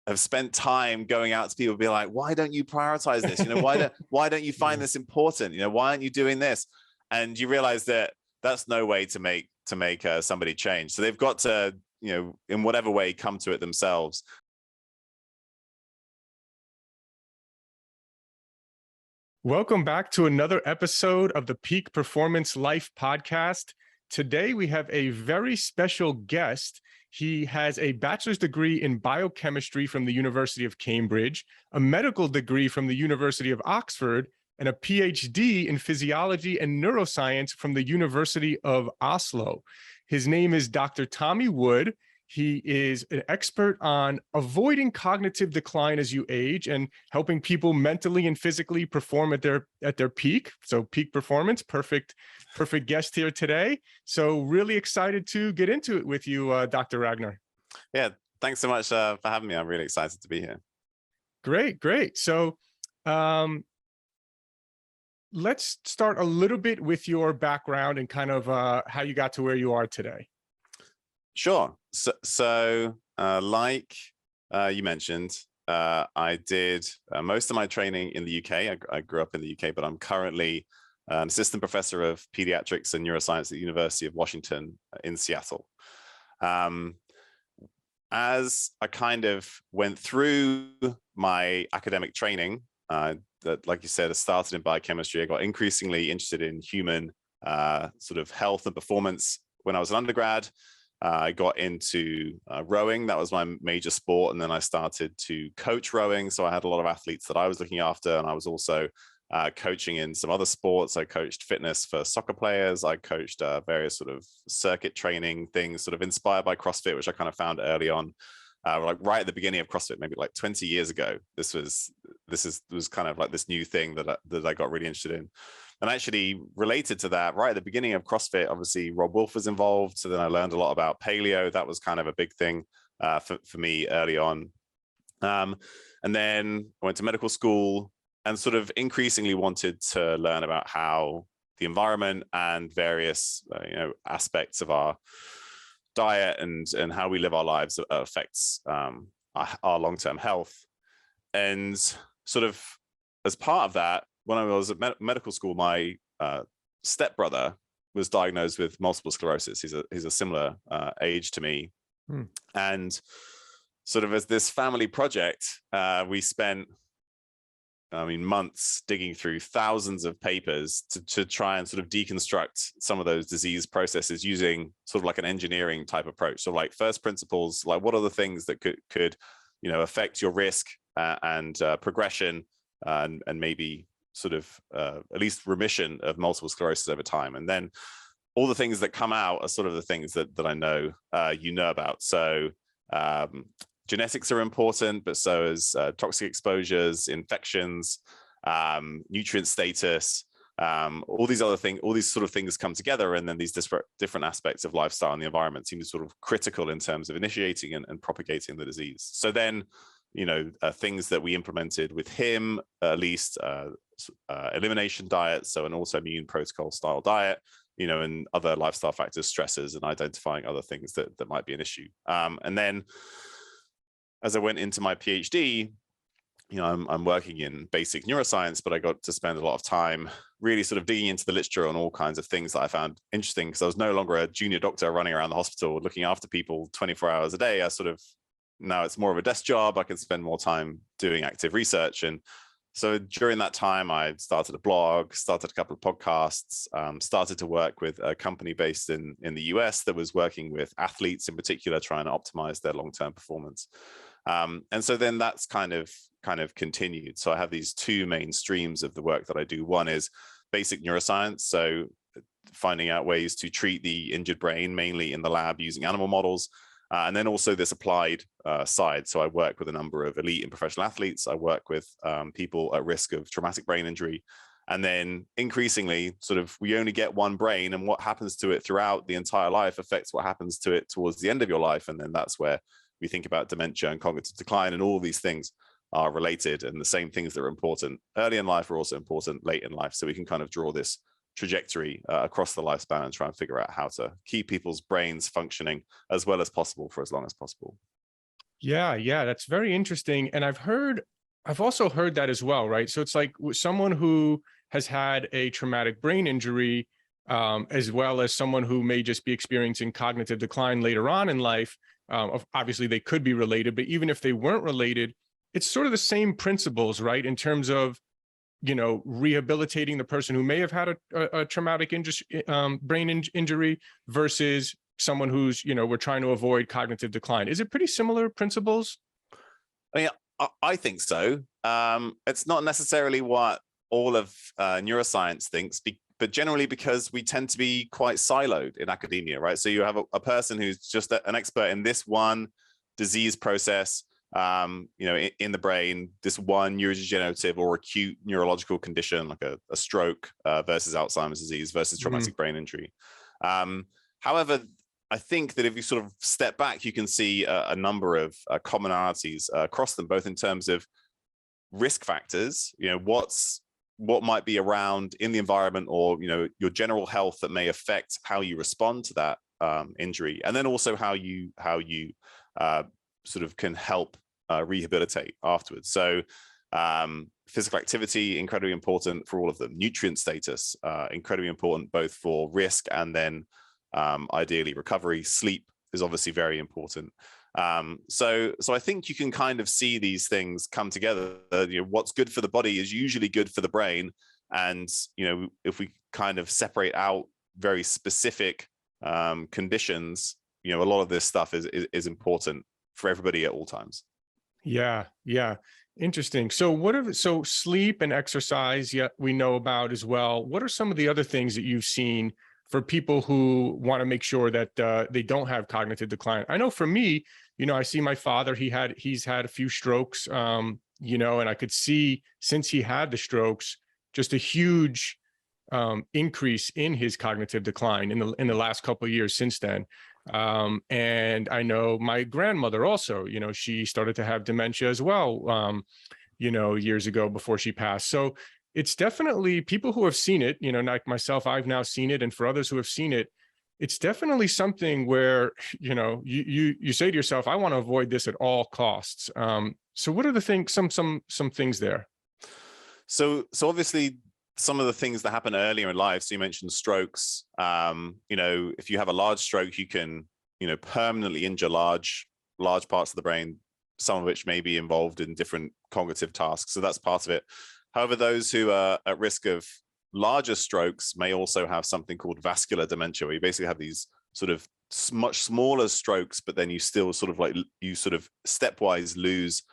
have spent time going out to people, be like, why don't you prioritize this? Why don't you find this important? Why aren't you doing this? And you realize that that's no way to make somebody change. So they've got to, in whatever way, come to it themselves. Welcome back to another episode of the Peak Performance Life podcast. Today, we have a very special guest. He has a bachelor's degree in biochemistry from the University of Cambridge, a medical degree from the University of Oxford, and a PhD in physiology and neuroscience from the University of Oslo. His name is Dr. Tommy Wood. He is an expert on avoiding cognitive decline as you age and helping people mentally and physically perform at their peak. So peak performance, perfect guest here today. So really excited to get into it with you, Dr. Ragnar. Yeah, thanks so much for having me. I'm really excited to be here. Great. So let's start a little bit with your background and kind of how you got to where you are today. Sure. So like you mentioned, I did most of my training in the UK. I grew up in the UK, but I'm currently an assistant professor of pediatrics and neuroscience at the University of Washington in Seattle. As I kind of went through my academic training, that, like you said, I started in biochemistry. I got increasingly interested in human sort of health and performance when I was an undergrad. I got into rowing. That was my major sport. And then I started to coach rowing. So I had a lot of athletes that I was looking after. And I was also coaching in some other sports. I coached fitness for soccer players. I coached various sort of circuit training things, sort of inspired by CrossFit, which I kind of found early on, like right at the beginning of CrossFit, maybe like 20 years ago. This was kind of like this new thing that I got really interested in. And actually related to that, right at the beginning of CrossFit, obviously Rob Wolf was involved. So then I learned a lot about paleo. That was kind of a big thing for me early on. And then I went to medical school and sort of increasingly wanted to learn about how the environment and various aspects of our diet and how we live our lives affects our long-term health. And sort of as part of that, when I was at medical school, my stepbrother was diagnosed with multiple sclerosis. He's a similar age to me. And sort of as this family project, we spent, months digging through thousands of papers to try and sort of deconstruct some of those disease processes using sort of like an engineering type approach. So like first principles, like what are the things that could affect your risk and progression and maybe sort of at least remission of multiple sclerosis over time. And then all the things that come out are sort of the things that I know about. So genetics are important, but so is toxic exposures, infections, nutrient status, all these other things, all these sort of things come together. And then these different aspects of lifestyle and the environment seem sort of critical in terms of initiating and propagating the disease. So then, things that we implemented with him, at least elimination diet, so an autoimmune protocol style diet, and other lifestyle factors, stresses, and identifying other things that might be an issue. And then as I went into my PhD, I'm working in basic neuroscience, but I got to spend a lot of time really sort of digging into the literature on all kinds of things that I found interesting, because I was no longer a junior doctor running around the hospital looking after people 24 hours a day. Now it's more of a desk job. I can spend more time doing active research. And so during that time, I started a blog, started a couple of podcasts, started to work with a company based in the US that was working with athletes in particular, trying to optimize their long-term performance. And so then that's kind of continued. So I have these two main streams of the work that I do. One is basic neuroscience. So finding out ways to treat the injured brain, mainly in the lab using animal models. And then also this applied side. So I work with a number of elite and professional athletes. I work with people at risk of traumatic brain injury. And then increasingly, sort of, we only get one brain, and what happens to it throughout the entire life affects what happens to it towards the end of your life. And then that's where we think about dementia and cognitive decline, and all these things are related, and the same things that are important early in life are also important late in life. So we can kind of draw this trajectory across the lifespan and try and figure out how to keep people's brains functioning as well as possible for as long as possible. Yeah, that's very interesting. And I've also heard that as well, right? So it's like someone who has had a traumatic brain injury, as well as someone who may just be experiencing cognitive decline later on in life. Obviously, they could be related, but even if they weren't related, it's sort of the same principles, right? In terms of, rehabilitating the person who may have had a traumatic brain injury versus someone who's, we're trying to avoid cognitive decline. Is it pretty similar principles? I mean, I think so. It's not necessarily what all of neuroscience thinks, but generally because we tend to be quite siloed in academia, right? So you have a person who's just an expert in this one disease process, in the brain, this one neurodegenerative or acute neurological condition, like a stroke versus Alzheimer's disease versus traumatic brain injury. However, I think that if you sort of step back, you can see a number of commonalities across them, both in terms of risk factors, what might be around in the environment, or your general health that may affect how you respond to that injury, and then also how you sort of can help rehabilitate afterwards. So physical activity, incredibly important for all of them. Nutrient status, incredibly important both for risk and then ideally recovery. Sleep is obviously very important. So I think you can kind of see these things come together. What's good for the body is usually good for the brain. And, if we kind of separate out very specific conditions, a lot of this stuff is important for everybody at all times. Yeah. Interesting. So sleep and exercise, yeah, we know about as well. What are some of the other things that you've seen for people who want to make sure that they don't have cognitive decline? I know for me, I see my father, he's had a few strokes, and I could see since he had the strokes, just a huge increase in his cognitive decline in the last couple of years since then. And I know my grandmother also, she started to have dementia as well, years ago before she passed. So it's definitely people who have seen it, like myself, I've now seen it. And for others who have seen it, it's definitely something where, you say to yourself, I want to avoid this at all costs. So what are the things, some things there? So obviously some of the things that happen earlier in life. So you mentioned strokes. If you have a large stroke, you can, permanently injure large parts of the brain, some of which may be involved in different cognitive tasks. So that's part of it. However, those who are at risk of larger strokes may also have something called vascular dementia, where you basically have these sort of much smaller strokes, but then you still sort of stepwise lose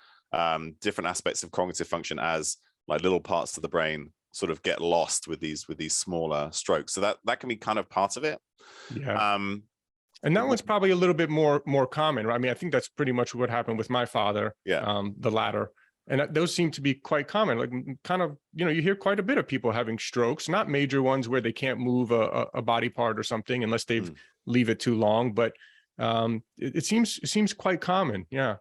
different aspects of cognitive function as like little parts of the brain sort of get lost with these smaller strokes. So that can be kind of part of it. Yeah. And that one's probably a little bit more common, right? I mean, I think that's pretty much what happened with my father. Yeah. The latter. And those seem to be quite common. Like kind of, you hear quite a bit of people having strokes, not major ones where they can't move a body part or something unless they've leave it too long. But it seems quite common. Yeah.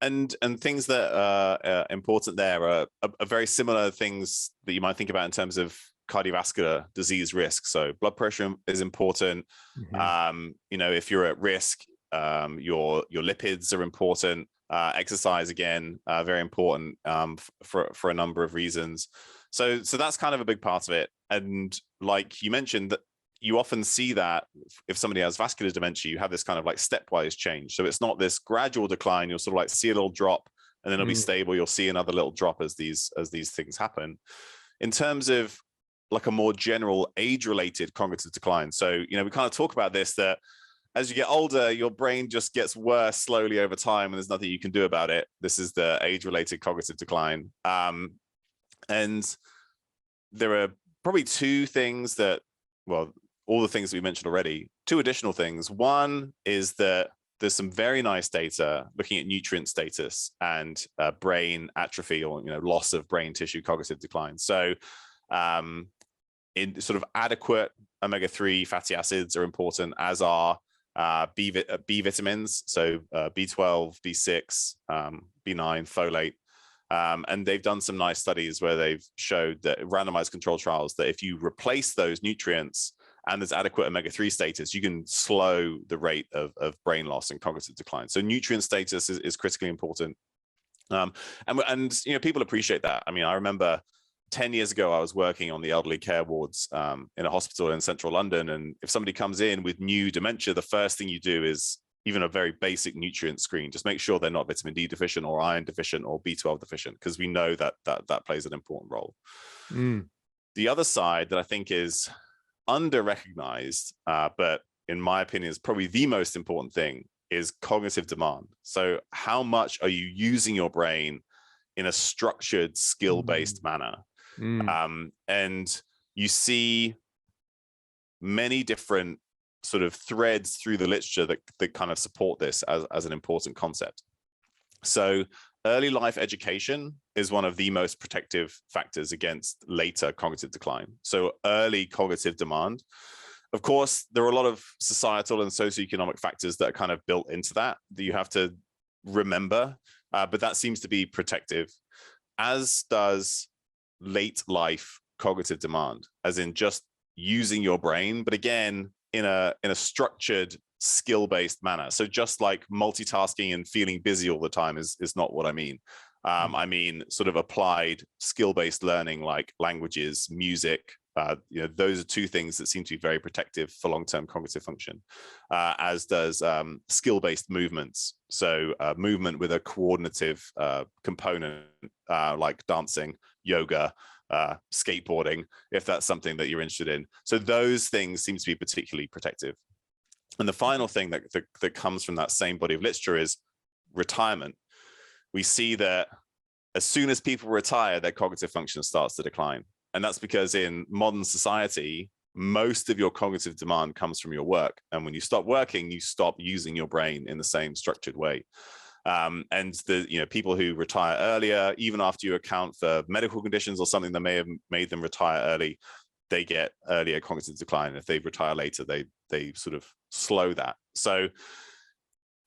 And things that are important there are very similar things that you might think about in terms of cardiovascular disease risk. So blood pressure is important. If you're at risk, your lipids are important. Exercise, again, very important for a number of reasons. So that's kind of a big part of it. And like you mentioned, that you often see that if somebody has vascular dementia, you have this kind of like stepwise change. So it's not this gradual decline. You'll sort of like see a little drop and then it'll be stable. You'll see another little drop as these things happen. In terms of like a more general age-related cognitive decline. So, we kind of talk about this, that as you get older, your brain just gets worse slowly over time and there's nothing you can do about it. This is the age-related cognitive decline. And there are probably two things that, well, all the things we mentioned already, two additional things. One is that there's some very nice data looking at nutrient status and brain atrophy, or loss of brain tissue cognitive decline. So in sort of adequate omega-3 fatty acids are important, as are B vitamins, so B12, B6, B9, folate. And they've done some nice studies where they've showed that randomized control trials that if you replace those nutrients and there's adequate omega-3 status, you can slow the rate of brain loss and cognitive decline. So nutrient status is critically important. And people appreciate that. I mean, I remember 10 years ago, I was working on the elderly care wards in a hospital in central London. And if somebody comes in with new dementia, the first thing you do is even a very basic nutrient screen. Just make sure they're not vitamin D deficient or iron deficient or B12 deficient, because we know that plays an important role. The other side that I think is under-recognized, but in my opinion is probably the most important thing, is cognitive demand. So how much are you using your brain in a structured, skill-based manner? And you see many different sort of threads through the literature that kind of support this as an important concept. So early life education is one of the most protective factors against later cognitive decline. So early cognitive demand. Of course, there are a lot of societal and socioeconomic factors that are kind of built into that you have to remember, but that seems to be protective, as does late life cognitive demand, as in just using your brain, but again, in a structured, skill-based manner. So just like multitasking and feeling busy all the time is not what I mean. I mean sort of applied skill-based learning, like languages, music. Those are two things that seem to be very protective for long-term cognitive function, as does skill-based movements. So movement with a coordinative component, like dancing, yoga, skateboarding, if that's something that you're interested in. So those things seem to be particularly protective. And the final thing that comes from that same body of literature is retirement. We see that as soon as people retire, their cognitive function starts to decline. And that's because in modern society, most of your cognitive demand comes from your work. And when you stop working, you stop using your brain in the same structured way. And the people who retire earlier, even after you account for medical conditions or something that may have made them retire early, they get earlier cognitive decline. If they retire later, they sort of slow that. So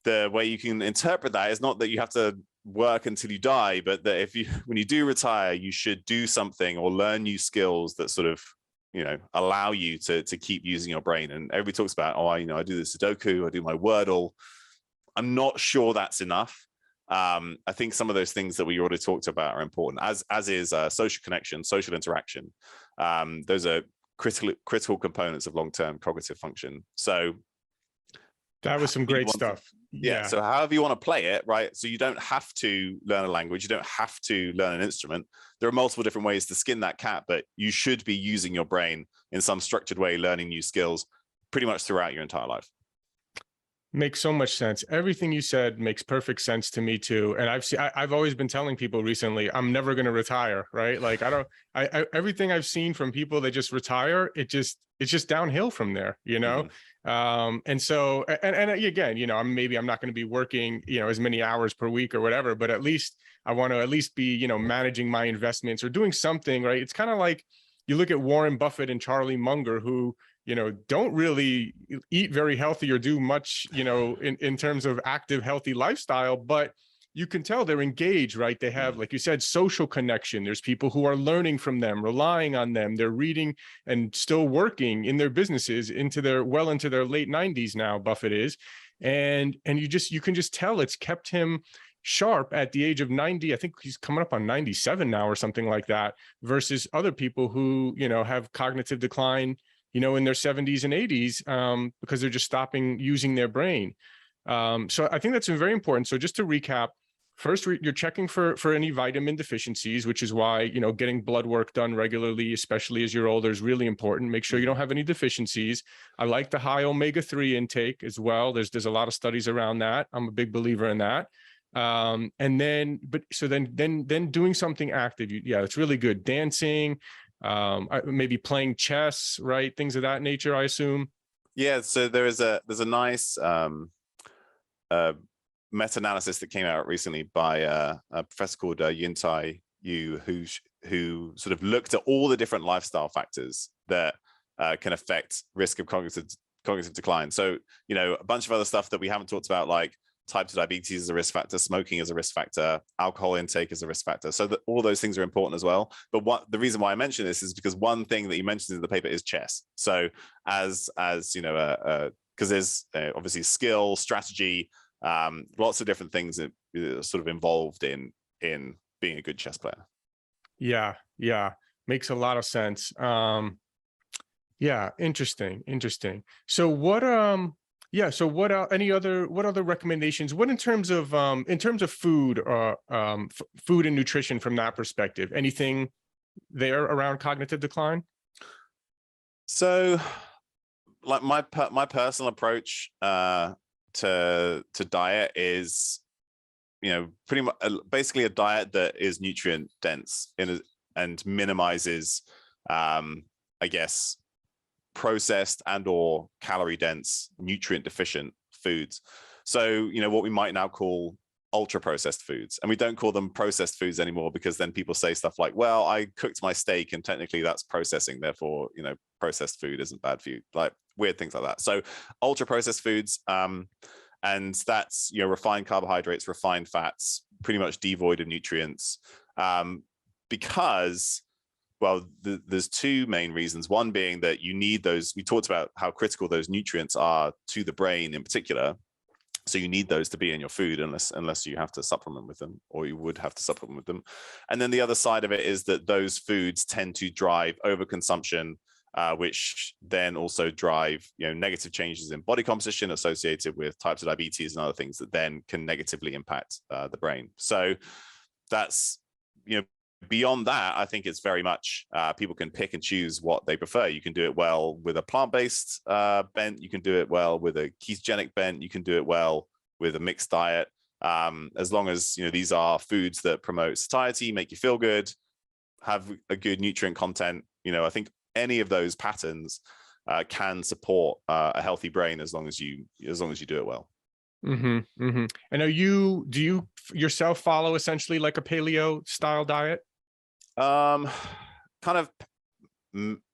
the way you can interpret that is not that you have to work until you die, but that when you do retire, you should do something or learn new skills that sort of allow you to keep using your brain. And everybody talks about, I do the Sudoku, I do my Wordle. I'm not sure that's enough. I think some of those things that we already talked about are important, as is social connection, social interaction. Those are critical components of long-term cognitive function. So that was some great stuff. Yeah. So however you want to play it, right? So you don't have to learn a language. You don't have to learn an instrument. There are multiple different ways to skin that cat, but you should be using your brain in some structured way, learning new skills pretty much throughout your entire life. Makes so much sense. Everything you said makes perfect sense to me too. And I've always been telling people recently, I'm never going to retire, right? Like everything I've seen from people that just retire, it's just downhill from there, And so, and again, maybe I'm not going to be working, as many hours per week or whatever, but at least I want to at least be, managing my investments or doing something, right? It's kind of like you look at Warren Buffett and Charlie Munger, who, don't really eat very healthy or do much, in terms of active, healthy lifestyle, but you can tell they're engaged, right? They have, like you said, social connection. There's people who are learning from them, relying on them. They're reading and still working in their businesses into their late 90s now, Buffett is. And you can just tell it's kept him sharp at the age of 90. I think he's coming up on 97 now or something like that, versus other people who, have cognitive decline, in their 70s and 80s, because they're just stopping using their brain. So I think that's very important. So just to recap, first, you're checking for any vitamin deficiencies, which is why, getting blood work done regularly, especially as you're older, is really important. Make sure you don't have any deficiencies. I like the high omega-3 intake as well. There's a lot of studies around that. I'm a big believer in that. And then doing something active. It's really good. Dancing, maybe playing chess, right? Things of that nature, I assume. Yeah. So there's a nice meta-analysis that came out recently by a professor called Yintai Yu, who sort of looked at all the different lifestyle factors that can affect risk of cognitive decline. So, a bunch of other stuff that we haven't talked about, like type 2 diabetes is a risk factor, smoking is a risk factor, alcohol intake is a risk factor. So that all those things are important as well. But the reason why I mention this is because one thing that you mentioned in the paper is chess. So as you know, because there's obviously skill, strategy, lots of different things that are sort of involved in being a good chess player. Yeah, makes a lot of sense. Yeah, interesting. So what what other recommendations, what in terms of food, food and nutrition from that perspective, anything there around cognitive decline? So like my personal approach to diet is, you know, pretty much basically a diet that is nutrient dense and minimizes I guess processed and or calorie dense, nutrient deficient foods. So, you know, what we might now call ultra processed foods, and we don't call them processed foods anymore, because then people say stuff like, well, I cooked my steak and technically that's processing, therefore, you know, processed food isn't bad for you, like weird things like that. So ultra processed foods, and that's, you know, refined carbohydrates, refined fats, pretty much devoid of nutrients, because, well, there's two main reasons. One being that you need those. We talked about how critical those nutrients are to the brain in particular. So you need those to be in your food, unless you have to supplement with them, or you would have to supplement with them. And then the other side of it is that those foods tend to drive overconsumption, which then also drive, you know, negative changes in body composition associated with type 2 diabetes and other things that then can negatively impact the brain. So that's, you know, beyond that, I think it's very much people can pick and choose what they prefer. You can do it well with a plant-based bent. You can do it well with a ketogenic bent. You can do it well with a mixed diet. As long as, you know, these are foods that promote satiety, make you feel good, have a good nutrient content. You know, I think any of those patterns can support a healthy brain as long as you do it well. And do you yourself follow essentially like a paleo style diet? Kind of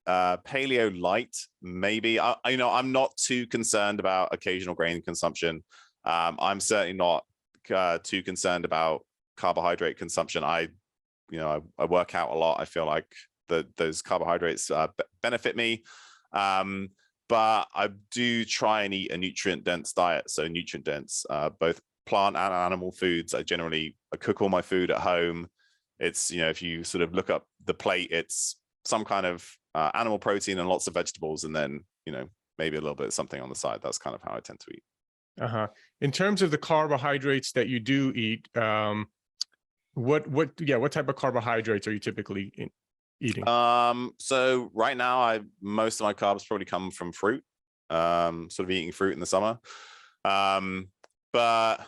paleo light, maybe. You know, I'm not too concerned about occasional grain consumption. I'm certainly not too concerned about carbohydrate consumption. I work out a lot. I feel like those carbohydrates benefit me. But I do try and eat a nutrient dense diet. So nutrient dense, both plant and animal foods. I cook all my food at home. It's, you know, if you sort of look up the plate, it's some kind of animal protein and lots of vegetables, and then, you know, maybe a little bit of something on the side. That's kind of how I tend to eat. In terms of the carbohydrates that you do eat, what type of carbohydrates are you typically eating? So right now, most of my carbs probably come from fruit. Sort of eating fruit in the summer. But,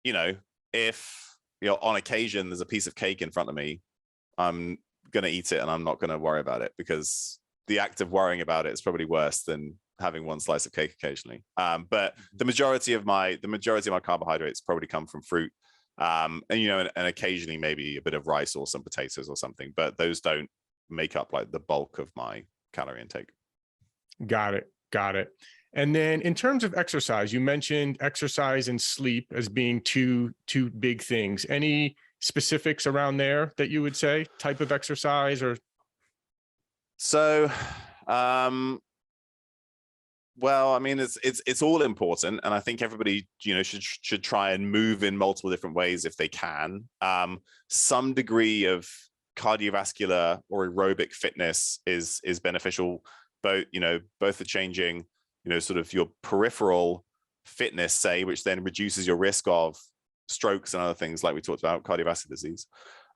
you know, if, you know, on occasion there's a piece of cake in front of me, I'm gonna eat it and I'm not gonna worry about it, because the act of worrying about it is probably worse than having one slice of cake occasionally. But the majority of my carbohydrates probably come from fruit, and, you know, and occasionally maybe a bit of rice or some potatoes or something, but those don't make up like the bulk of my calorie intake. Got it. And then in terms of exercise, you mentioned exercise and sleep as being two big things. Any specifics around there that you would say, type of exercise? Or so well, I mean, it's all important, and I think everybody, you know, should try and move in multiple different ways if they can. Some degree of cardiovascular or aerobic fitness is beneficial, both for changing, you know, sort of your peripheral fitness, say, which then reduces your risk of strokes and other things like we talked about, cardiovascular disease.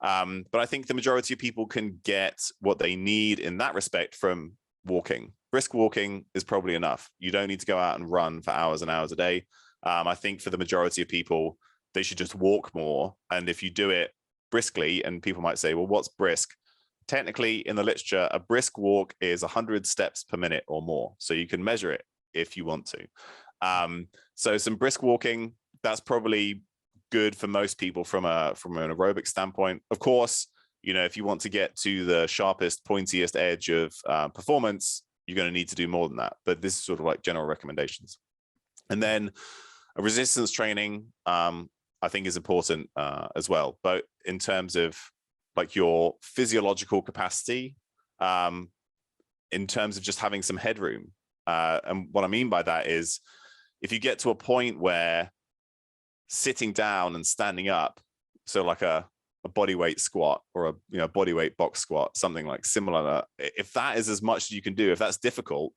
But I think the majority of people can get what they need in that respect from walking. Brisk walking is probably enough. You don't need to go out and run for hours and hours a day. I think for the majority of people, they should just walk more. And if you do it briskly, and people might say, well, what's brisk? Technically, in the literature, a brisk walk is 100 steps per minute or more. So you can measure it if you want to. So some brisk walking, that's probably good for most people from an aerobic standpoint. Of course, you know, if you want to get to the sharpest, pointiest edge of performance, you're going to need to do more than that. But this is sort of like general recommendations. And then resistance training, I think is important as well, but in terms of like your physiological capacity, in terms of just having some headroom. And what I mean by that is if you get to a point where sitting down and standing up, so like a body weight squat or a body weight box squat, something like similar, if that is as much as you can do, if that's difficult,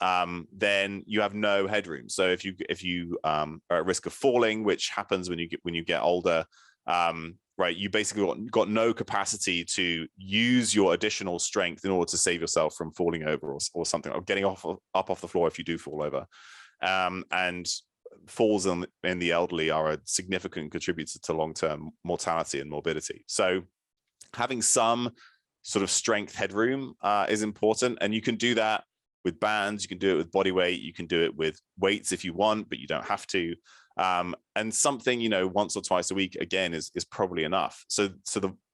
then you have no headroom. So if you are at risk of falling, which happens when you get older, right, you basically got no capacity to use your additional strength in order to save yourself from falling over or something, or getting up off the floor if you do fall over. And falls in the elderly are a significant contributor to long-term mortality and morbidity. So having some sort of strength headroom is important, and you can do that with bands, you can do it with body weight, you can do it with weights if you want, but you don't have to. And something, once or twice a week, again, is probably enough. So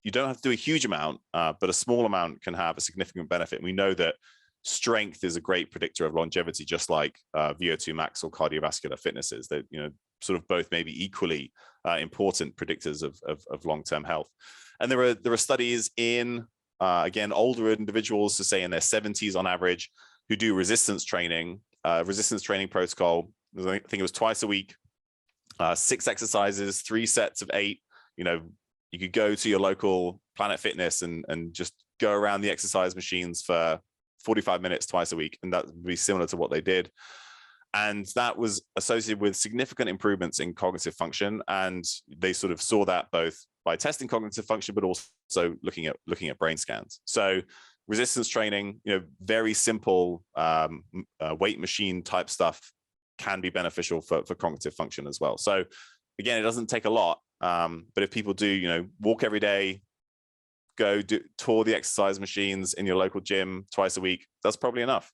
you don't have to do a huge amount, but a small amount can have a significant benefit. And we know that strength is a great predictor of longevity, just like VO2 max or cardiovascular fitness is. That sort of both may be equally important predictors of long-term health. And there are studies in again older individuals, to say in their 70s on average, who do resistance training protocol. I think it was twice a week, 6 exercises, 3 sets of 8. You could go to your local Planet Fitness and just go around the exercise machines for 45 minutes twice a week, and that would be similar to what they did. And that was associated with significant improvements in cognitive function, and they sort of saw that both by testing cognitive function, but also looking at brain scans. So resistance training, very simple weight machine type stuff can be beneficial for cognitive function as well. So again, it doesn't take a lot, but if people do, walk every day, go tour the exercise machines in your local gym twice a week, that's probably enough.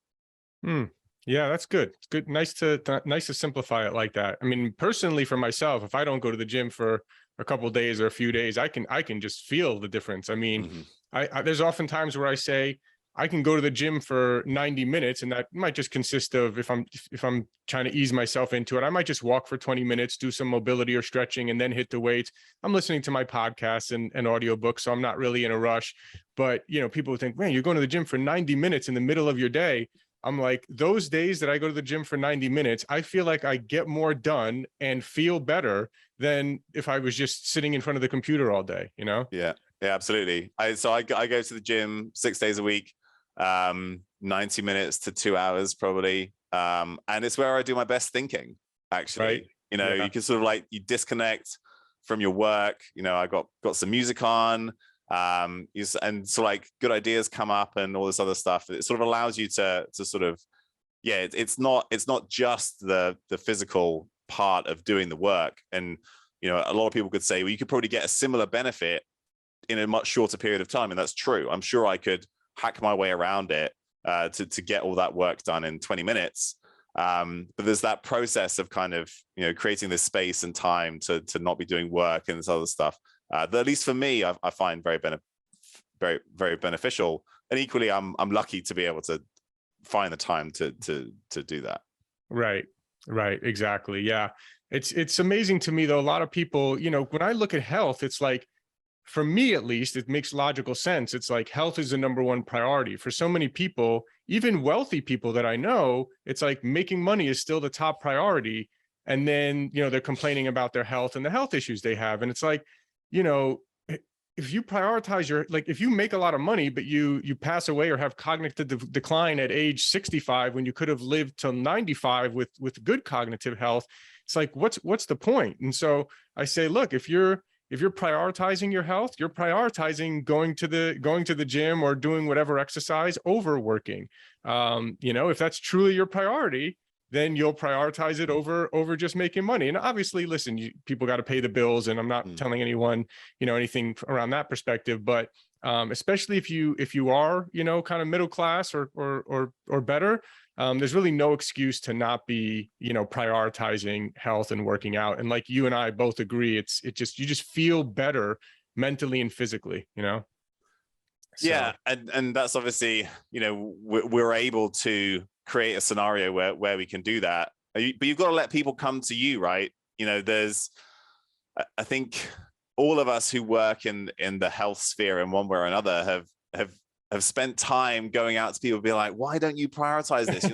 Yeah, that's good. It's good. Nice to simplify it like that. I mean, personally for myself, if I don't go to the gym for a couple of days or a few days, I can just feel the difference. I mean, there's often times where I say I can go to the gym for 90 minutes, and that might just consist of, if I'm trying to ease myself into it, I might just walk for 20 minutes, do some mobility or stretching, and then hit the weights. I'm listening to my podcasts and audiobooks, so I'm not really in a rush. But people would think, man, you're going to the gym for 90 minutes in the middle of your day. I'm like, those days that I go to the gym for 90 minutes, I feel like I get more done and feel better than if I was just sitting in front of the computer all day, Yeah, absolutely. I go to the gym 6 days a week, 90 minutes to 2 hours probably. And it's where I do my best thinking, actually. Right. You can sort of like, you disconnect from your work. I got some music on, and so like good ideas come up and all this other stuff. It sort of allows you to sort of, it's not just the physical part of doing the work. And a lot of people could say, well, you could probably get a similar benefit in a much shorter period of time, and that's true. I'm sure I could hack my way around it to get all that work done in 20 minutes. But there's that process of kind of creating this space and time to not be doing work and this other stuff that, at least for me, I find very very beneficial. And equally, I'm lucky to be able to find the time to do that. Right, exactly. Yeah, it's amazing to me though. A lot of people, when I look at health, it's like, for me at least, it makes logical sense. It's like health is the number one priority for so many people, even wealthy people that I know. It's like making money is still the top priority, and then they're complaining about their health and the health issues they have. And it's like, if you prioritize if you make a lot of money, but you pass away or have cognitive decline at age 65 when you could have lived till 95 with good cognitive health, it's like, what's the point? And so I say, look, if you're prioritizing your health, you're prioritizing going to the gym or doing whatever exercise over working. If that's truly your priority, then you'll prioritize it over just making money. And obviously, listen, people got to pay the bills, and I'm not telling anyone, anything around that perspective, but especially if you are, kind of middle class or better, there's really no excuse to not be, prioritizing health and working out. And like you and I both agree, you just feel better mentally and physically, So. Yeah. And that's obviously, we're able to create a scenario where we can do that but you've got to let people come to you, right? I think all of us who work in the health sphere in one way or another have spent time going out to people, be like, why don't you prioritize this?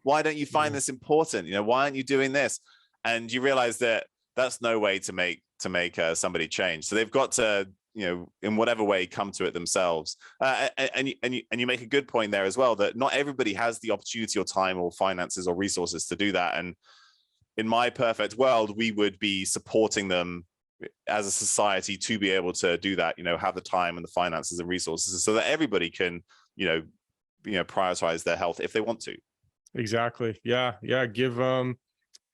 Why don't you find this important? Why aren't you doing this? And you realize that that's no way to make somebody change. So they've got to, in whatever way, come to it themselves. And you make a good point there as well, that not everybody has the opportunity or time or finances or resources to do that. And in my perfect world, we would be supporting them as a society to be able to do that, have the time and the finances and resources so that everybody can, prioritize their health if they want to. Exactly. Yeah. Give,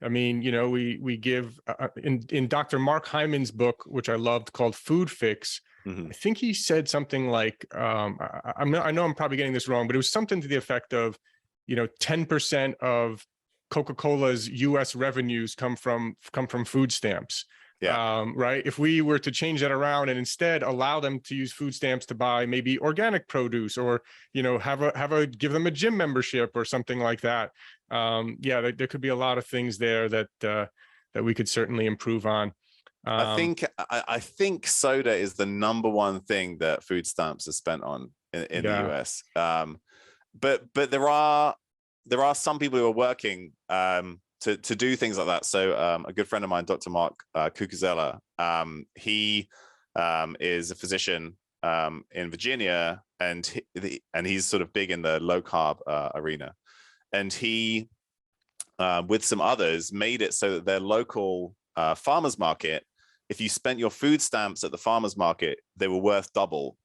we give in Dr. Mark Hyman's book, which I loved, called Food Fix. I think he said something like, I know I'm probably getting this wrong, but it was something to the effect of, 10% of Coca-Cola's US revenues come from food stamps. Yeah. Right. If we were to change that around and instead allow them to use food stamps to buy maybe organic produce, or, give them a gym membership or something like that. There could be a lot of things there that we could certainly improve on. I think soda is the number one thing that food stamps are spent on in the US. But there are some people who are working to do things like that. So a good friend of mine, Dr. Mark Cucuzella, he is a physician in Virginia, and he's sort of big in the low carb arena. And he, with some others, made it so that their local farmers market, if you spent your food stamps at the farmers market, they were worth double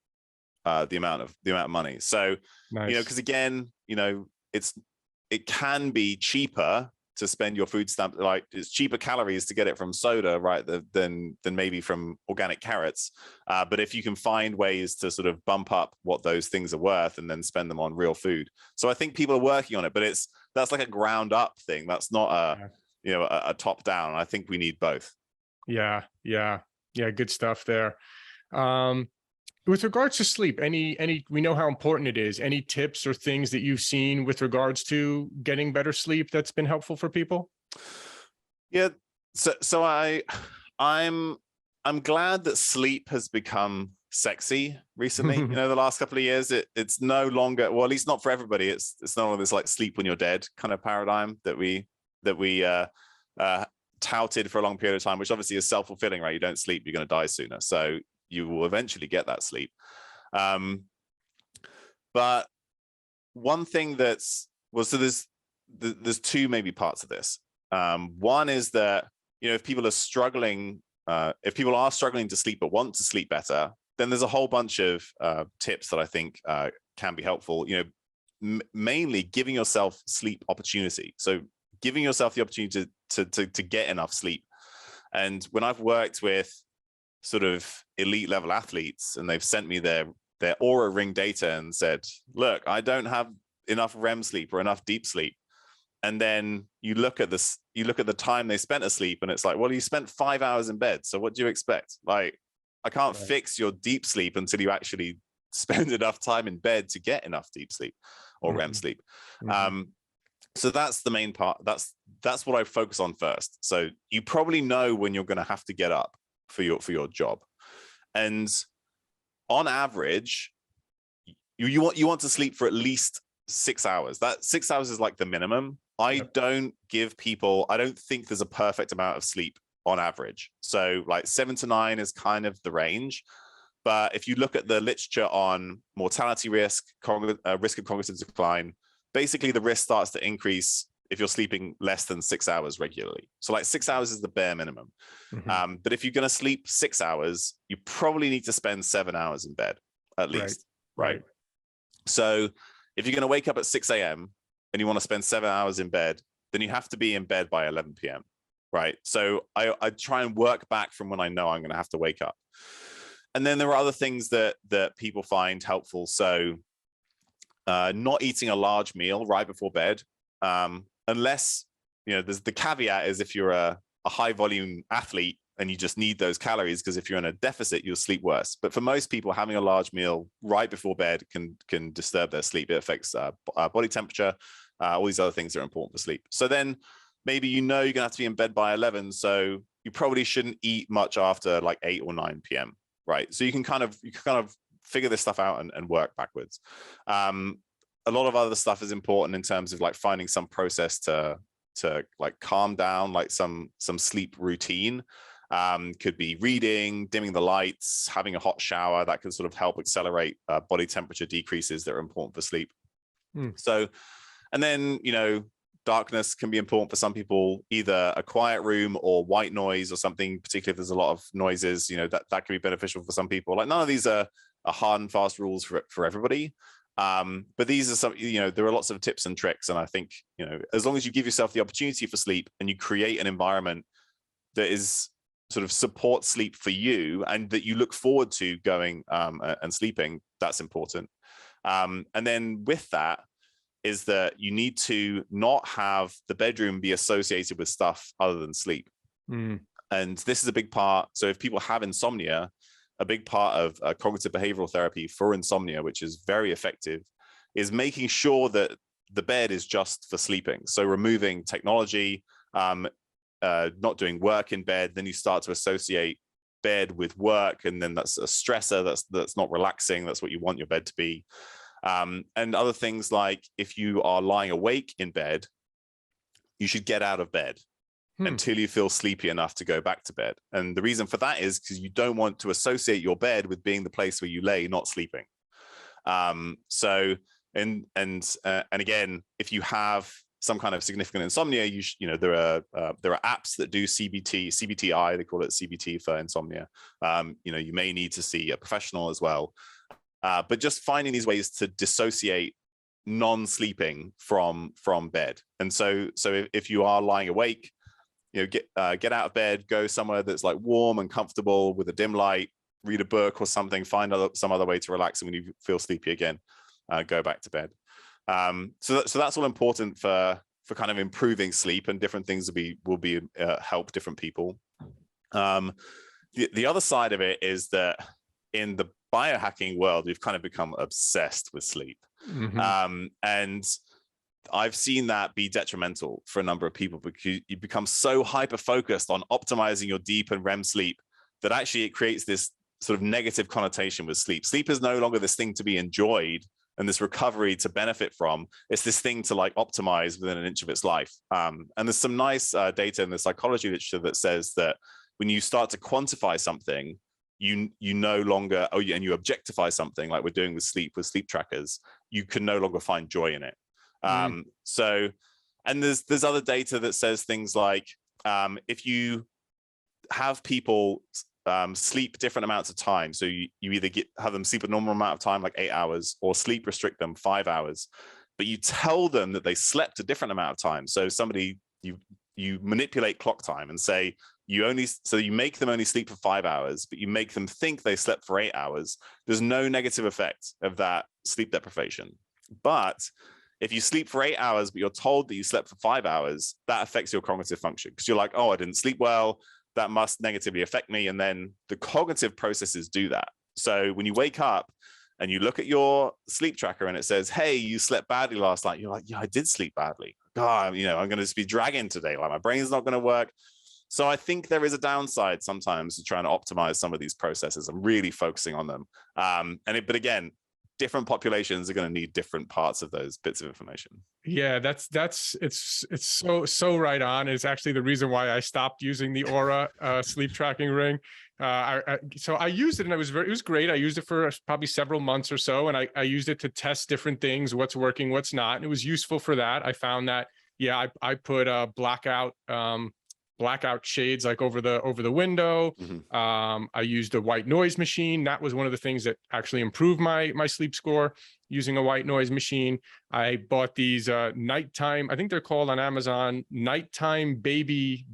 the amount of money. So, nice. Because again, it can be cheaper to spend your food stamp, like it's cheaper calories to get it from soda, right, than maybe from organic carrots. But if you can find ways to sort of bump up what those things are worth and then spend them on real food. So I think people are working on it, but that's like a ground up thing. That's not a top down. I think we need both. Yeah. Good stuff there. With regards to sleep, we know how important it is. Any tips or things that you've seen with regards to getting better sleep that's been helpful for people? Yeah. So I'm glad that sleep has become sexy recently. The last couple of years, it's no longer, well, at least not for everybody. It's no longer this like sleep when you're dead kind of paradigm that we touted for a long period of time, which obviously is self-fulfilling, right? You don't sleep, you're going to die sooner. So you will eventually get that sleep. But one thing there's two maybe parts of this. One is that, if people are struggling to sleep but want to sleep better, then there's a whole bunch of tips that I think can be helpful. Mainly giving yourself sleep opportunity. So giving yourself the opportunity to get enough sleep. And when I've worked with sort of elite level athletes and they've sent me their Aura Ring data and said, look, I don't have enough REM sleep or enough deep sleep. And then you look at the time they spent asleep and it's like, well, you spent 5 hours in bed. So what do you expect? Like, I can't fix your deep sleep until you spend enough time in bed to get enough deep sleep or REM sleep. So that's the main part. That's what I focus on first. So you probably know when you're going to have to get up for your job, and on average, you want to sleep for at least 6 hours. That 6 hours is like the minimum. I don't think there's a perfect amount of sleep on average. So like 7 to 9 is kind of the range. But if you look at the literature on mortality risk, risk of cognitive decline, basically the risk starts to increase if you're sleeping less than 6 hours regularly. So like 6 hours is the bare minimum. But if you're going to sleep 6 hours, you probably need to spend 7 hours in bed at least. Right. So if you're going to wake up at 6 a.m. and you want to spend 7 hours in bed, then you have to be in bed by 11 p.m. Right. So I try and work back from when I know I'm going to have to wake up. And then there are other things that people find helpful. So not eating a large meal right before bed, unless, there's the caveat is if you're a high volume athlete and you just need those calories, because if you're in a deficit, you'll sleep worse. But for most people, having a large meal right before bed can disturb their sleep. It affects body temperature, all these other things that are important for sleep. So then maybe you're gonna have to be in bed by 11, so you probably shouldn't eat much after like 8 or 9 p.m. Right? So you can kind of figure this stuff out and work backwards. A lot of other stuff is important in terms of like finding some process to like calm down, like some sleep routine. Could be reading, dimming the lights, having a hot shower. That can sort of help accelerate body temperature decreases that are important for sleep. So, and then, darkness can be important for some people, either a quiet room or white noise or something, particularly if there's a lot of noises, that can be beneficial for some people. Like, none of these are hard and fast rules for everybody. But these are some, there are lots of tips and tricks. And I think, as long as you give yourself the opportunity for sleep and you create an environment that is sort of support sleep for you and that you look forward to going and sleeping, that's important. And then with that is that you need to not have the bedroom be associated with stuff other than sleep. And this is a big part. So if people have insomnia, a big part of cognitive behavioral therapy for insomnia, which is very effective, is making sure that the bed is just for sleeping. So removing technology, not doing work in bed, then you start to associate bed with work, and then that's a stressor, that's not relaxing. That's what you want your bed to be. And other things like, if you are lying awake in bed, you should get out of bed until you feel sleepy enough to go back to bed. And the reason for that is because you don't want to associate your bed with being the place where you lay not sleeping. So and again, if you have some kind of significant insomnia, there are apps that do CBTI, they call it CBT for insomnia. You may need to see a professional as well. But just finding these ways to dissociate non-sleeping from bed. And so if you are lying awake, get out of bed, go somewhere that's like warm and comfortable with a dim light, read a book or something, find some other way to relax. And when you feel sleepy again, go back to bed. So that's all important for kind of improving sleep, and different things will be help different people. The other side of it is that in the biohacking world, we've kind of become obsessed with sleep. And I've seen that be detrimental for a number of people, because you become so hyper-focused on optimizing your deep and REM sleep that actually it creates this sort of negative connotation with sleep. Sleep is no longer this thing to be enjoyed and this recovery to benefit from. It's this thing to like optimize within an inch of its life. And there's some nice data in the psychology literature that says that when you start to quantify something, you no longer, and you objectify something like we're doing with sleep trackers, you can no longer find joy in it. So, and there's other data that says things like, if you have people sleep different amounts of time, so you either have them sleep a normal amount of time, like 8 hours, or sleep restrict them 5 hours, but you tell them that they slept a different amount of time. So you manipulate clock time and say, you make them only sleep for 5 hours, but you make them think they slept for 8 hours. There's no negative effect of that sleep deprivation. But if you sleep for 8 hours, but you're told that you slept for 5 hours, that affects your cognitive function, because you're like, oh, I didn't sleep well, that must negatively affect me. And then the cognitive processes do that. So when you wake up and you look at your sleep tracker and it says, hey, you slept badly last night, you're like, yeah, I did sleep badly. God, I'm going to just be dragging today. Like, my brain's not going to work. So I think there is a downside sometimes to trying to optimize some of these processes and really focusing on them. But again, different populations are going to need different parts of those bits of information. Yeah, it's so right on. It's actually the reason why I stopped using the Aura sleep tracking ring. So I used it, and it was great. I used it for probably several months or so, and I used it to test different things, what's working, what's not. And it was useful for that. I found that, yeah, I put a blackout shades like over the window. I used a white noise machine. That was one of the things that actually improved my sleep score, using a white noise machine. I bought these nighttime, I think they're called on Amazon, nighttime baby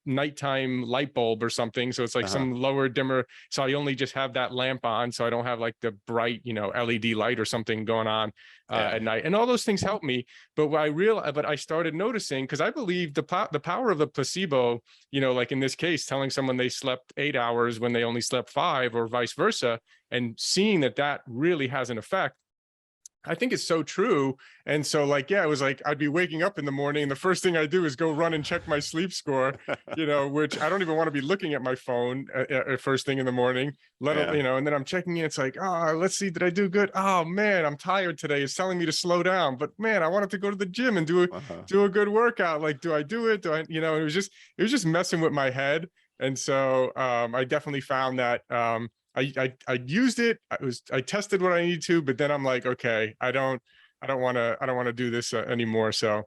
nighttime light bulb or something. So it's like some lower dimmer. So I only just have that lamp on, so I don't have like the bright, LED light or something going on at night. And all those things help me. But I started noticing, because I believe the power of the placebo, like in this case, telling someone they slept 8 hours when they only slept 5, or vice versa, and seeing that really has an effect. I think it's so true. And so like, yeah, it was like, I'd be waking up in the morning and the first thing I do is go run and check my sleep score, which I don't even want to be looking at my phone at first thing in the morning, Yeah. and then I'm checking in. It's like, oh, let's see, did I do good? Oh man, I'm tired today. It's telling me to slow down, but man, I wanted to go to the gym and Uh-huh. do a good workout. Like, do I do it? It was just messing with my head. And so I definitely found that I used it. I tested what I needed to, but then I'm like, okay, I don't want to do this anymore. So,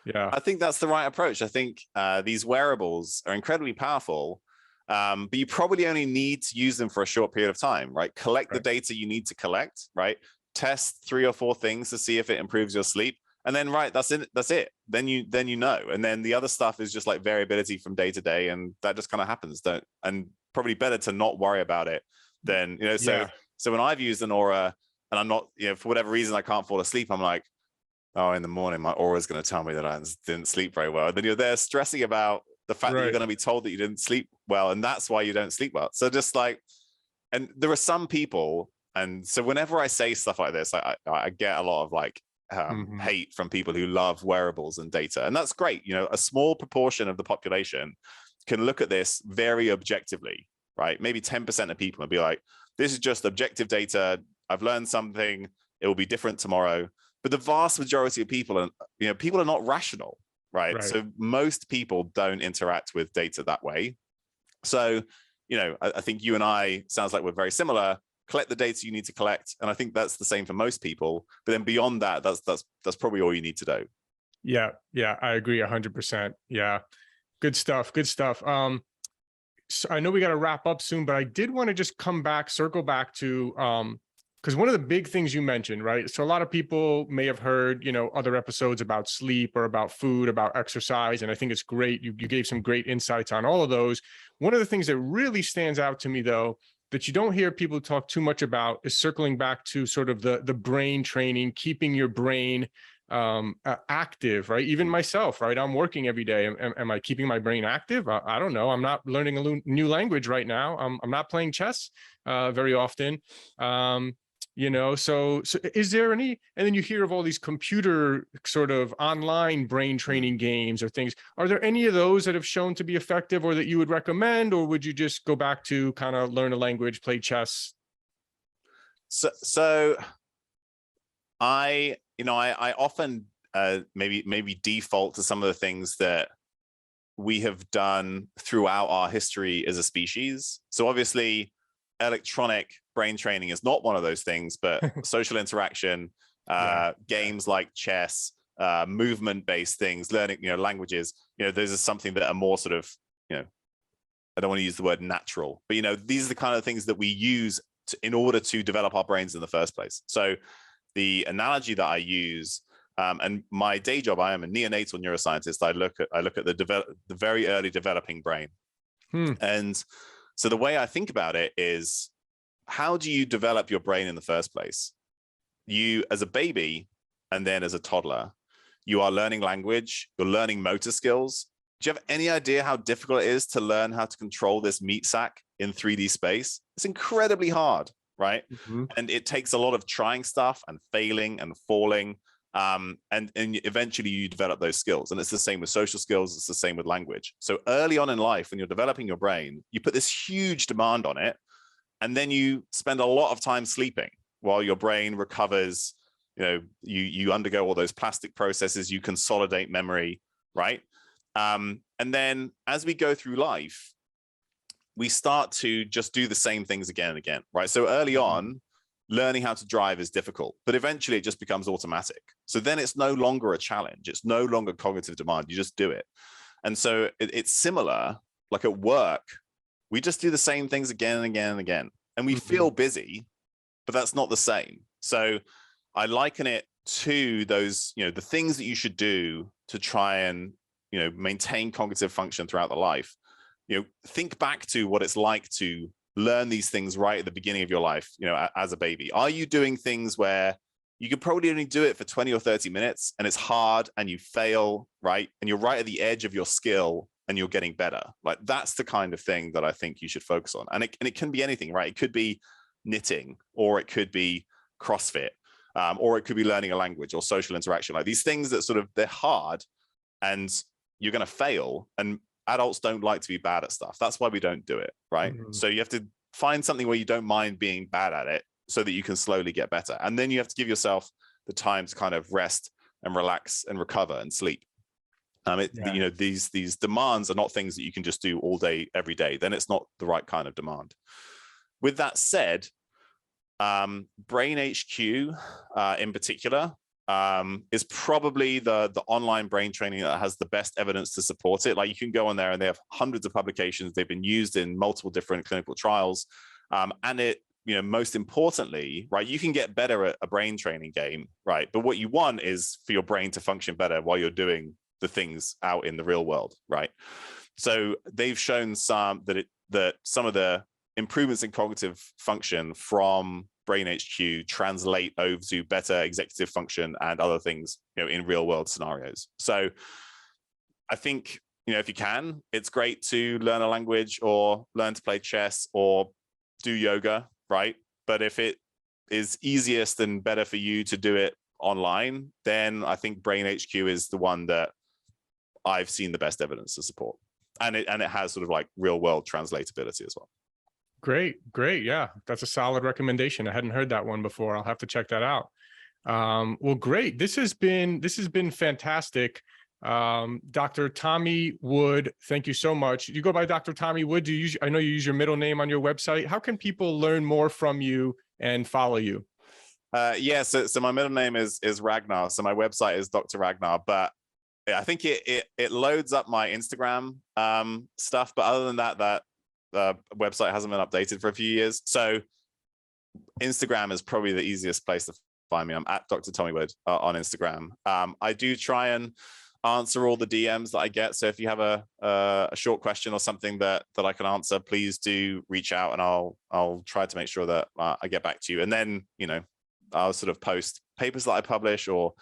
yeah. I think that's the right approach. I think these wearables are incredibly powerful, but you probably only need to use them for a short period of time, right? Collect the data you need to collect, right? Test 3 or 4 things to see if it improves your sleep, and then that's it. That's it. Then you know, and then the other stuff is just like variability from day to day, and that just kind of happens. And probably better to not worry about it than So when I've used an Aura and I'm not, for whatever reason I can't fall asleep, I'm like, oh, in the morning my Aura is going to tell me that I didn't sleep very well. And then you're there stressing about the fact that you're going to be told that you didn't sleep well, and that's why you don't sleep well. So just like, and there are some people, and so whenever I say stuff like this, I get a lot of like hate from people who love wearables and data, and that's great. A small proportion of the population can look at this very objectively, right? Maybe 10% of people and be like, this is just objective data. I've learned something. It will be different tomorrow. But the vast majority of people are, people are not rational, right? So most people don't interact with data that way. So, I think you and I, sounds like we're very similar. Collect the data you need to collect. And I think that's the same for most people. But then beyond that, that's probably all you need to do. Yeah. Yeah. I agree 100%. Yeah. Good stuff. Good stuff. So I know we got to wrap up soon, but I did want to just circle back to, because one of the big things you mentioned, right? So a lot of people may have heard, other episodes about sleep or about food, about exercise. And I think it's great. You gave some great insights on all of those. One of the things that really stands out to me, though, that you don't hear people talk too much about is circling back to sort of the brain training, keeping your brain active, right? Even myself, right? I'm working every day. Am I keeping my brain active? I don't know. I'm not learning a new language right now. I'm not playing chess very often. So is there any, and then you hear of all these computer sort of online brain training games or things. Are there any of those that have shown to be effective or that you would recommend, or would you just go back to kind of learn a language, play chess? So I often maybe default to some of the things that we have done throughout our history as a species. So obviously, electronic brain training is not one of those things, but social interaction, games like chess, movement-based things, learning, languages, those are something that are more sort of, I don't want to use the word natural, but these are the kind of things that we use in order to develop our brains in the first place. So the analogy that I use, and my day job, I am a neonatal neuroscientist. I look at the very early developing brain. And so the way I think about it is, how do you develop your brain in the first place? You, as a baby, and then as a toddler, you are learning language, you're learning motor skills. Do you have any idea how difficult it is to learn how to control this meat sack in 3D space? It's incredibly hard, right? And it takes a lot of trying stuff and failing and falling. And eventually you develop those skills. And it's the same with social skills. It's the same with language. So early on in life, when you're developing your brain, you put this huge demand on it. And then you spend a lot of time sleeping while your brain recovers. You undergo all those plastic processes, you consolidate memory, right? And then as we go through life, we start to just do the same things again and again, right? So early on, learning how to drive is difficult, but eventually it just becomes automatic. So then it's no longer a challenge. It's no longer cognitive demand. You just do it. And so it's similar, like at work, we just do the same things again and again and again. And we feel busy, but that's not the same. So I liken it to those, the things that you should do to try and, maintain cognitive function throughout the life. Think back to what it's like to learn these things right at the beginning of your life, as a baby. Are you doing things where you could probably only do it for 20 or 30 minutes and it's hard and you fail, right? And you're right at the edge of your skill and you're getting better. Like, that's the kind of thing that I think you should focus on. And it can be anything, right? It could be knitting, or it could be CrossFit, or it could be learning a language or social interaction. Like these things that sort of, they're hard and you're going to fail, and adults don't like to be bad at stuff. That's why we don't do it, right? So you have to find something where you don't mind being bad at it so that you can slowly get better. And then you have to give yourself the time to kind of rest and relax and recover and sleep. You know, these demands are not things that you can just do all day, every day. Then it's not the right kind of demand. With that said, Brain HQ in particular is probably the online brain training that has the best evidence to support it. Like you can go on there and they have hundreds of publications. They've been used in multiple different clinical trials. And it, you know, most importantly, right, you can get better at a brain training game, right? But what you want is for your brain to function better while you're doing the things out in the real world, right? So they've shown that some of the improvements in cognitive function from Brain HQ translate over to better executive function and other things, you know, in real world scenarios. So I think, you know, if you can, it's great to learn a language or learn to play chess or do yoga, right? But if it is easiest and better for you to do it online, then I think Brain HQ is the one that I've seen the best evidence to support. And it has sort of like real world translatability as well. Great. Yeah, that's a solid recommendation. I hadn't heard that one before. I'll have to check that out. Well, great. This has been fantastic. Dr. Tommy Wood, thank you so much. You go by Dr. Tommy Wood. I know you use your middle name on your website. How can people learn more from you and follow you? So my middle name is Ragnar. So my website is Dr. Ragnar, but I think it loads up my Instagram stuff. But other than that, the website hasn't been updated for a few years. So Instagram is probably the easiest place to find me. I'm at Dr. Tommy Wood on Instagram. I do try and answer all the DMs that I get. So if you have a short question or something that I can answer, please do reach out and I'll try to make sure that I get back to you. And then, you know, I'll sort of post papers that I publish or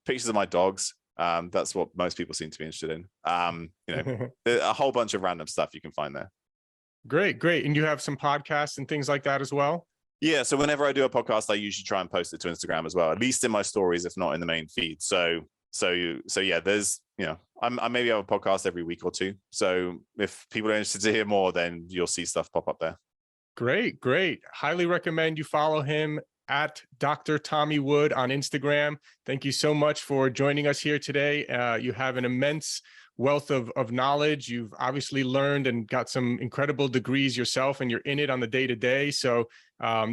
pictures of my dogs. That's what most people seem to be interested in. You know, a whole bunch of random stuff you can find there. Great. And you have some podcasts and things like that as well? Yeah. So whenever I do a podcast, I usually try and post it to Instagram as well, at least in my stories, if not in the main feed. So yeah, there's, you know, I maybe have a podcast every week or two. So if people are interested to hear more, then you'll see stuff pop up there. Great. Highly recommend you follow him at Dr. Tommy Wood on Instagram. Thank you so much for joining us here today. You have an immense wealth of knowledge. You've obviously learned and got some incredible degrees yourself, and you're in it on the day-to-day. So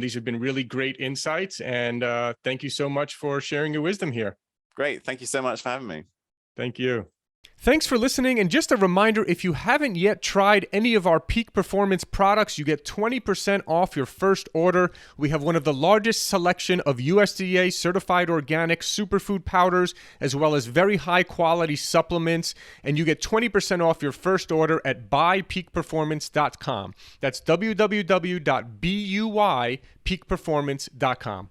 these have been really great insights. And thank you so much for sharing your wisdom here. Great. Thank you so much for having me. Thank you. Thanks for listening. And just a reminder, if you haven't yet tried any of our Peak Performance products, you get 20% off your first order. We have one of the largest selection of USDA certified organic superfood powders, as well as very high quality supplements. And you get 20% off your first order at buypeakperformance.com. That's www.buypeakperformance.com.